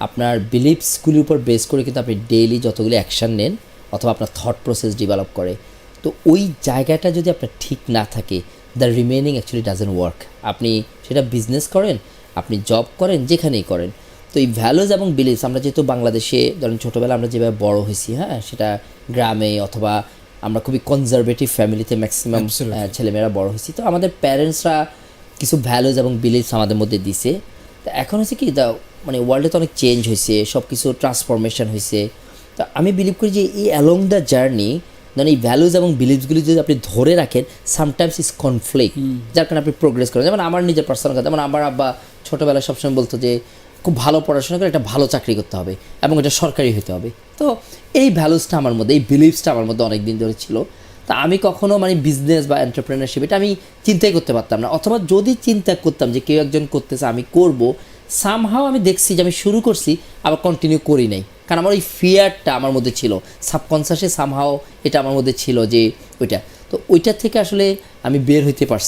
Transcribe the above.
আপনার বিলিভসগুলির উপর বেস করে কিন্তু আপনি ডেইলি যতগুলো অ্যাকশান নেন অথবা আপনার থট প্রসেস ডেভেলপ করে, তো ওই জায়গাটা যদি আপনার ঠিক না থাকে, the remaining actually doesn't work. আপনি সেটা বিজনেস করেন, আপনি জব করেন, যেখানেই করেন। তো এই ভ্যালুজ এবং বিলিভস, আমরা যেহেতু বাংলাদেশে ধরেন ছোটোবেলা আমরা যেভাবে বড় হয়েছি, হ্যাঁ, সেটা গ্রামে অথবা আমরা খুবই কনজারভেটিভ ফ্যামিলিতে ম্যাক্সিমাম ছেলেমেয়েরা বড় হয়েছি, তো আমাদের প্যারেন্টসরা কিছু ভ্যালুজ এবং বিলিভস আমাদের মধ্যে দিছে। তো এখন হচ্ছে কি, মানে ওয়ার্ল্ডে তো অনেক চেঞ্জ হয়েছে, সব কিছু ট্রান্সফরমেশন হয়েছে। তো আমি বিলিভ করি যে এই অ্যালং দ্য জার্নি, মানে এই ভ্যালুজ এবং বিলিভসগুলি যদি আপনি ধরে রাখেন, সামটাইমস ইজ কনফ্লিক্ট, যার কারণে আপনি প্রোগ্রেস করেন। যেমন আমার নিজের পার্সোনাল কথা, যেমন আমার আব্বা ছোটোবেলায় সবসময় বলতো যে খুব ভালো পড়াশোনা করে একটা ভালো চাকরি করতে হবে এবং এটা সরকারি হতে হবে। তো এই ভ্যালুসটা আমার মধ্যে, এই বিলিভসটা আমার মধ্যে অনেক দিন ধরে ছিল। তা আমি কখনো মানে বিজনেস বা এন্টারপ্রেনারশিপ এটা আমি চিন্তাই করতে পারতাম না, অথবা যদি চিন্তা করতাম যে কেউ একজন করতেছে আমি করব, সামহাও আমি দেখছি যে আমি শুরু করছি আবার কন্টিনিউ করি নাই, কারণ আমার ওই ফিয়ারটা আমার মধ্যে ছিল, সাবকনসিয়াসে সামহাও এটা আমার মধ্যে ছিল যে ওইটা। তো ওইটার থেকে আসলে আমি বের হইতে পারছি।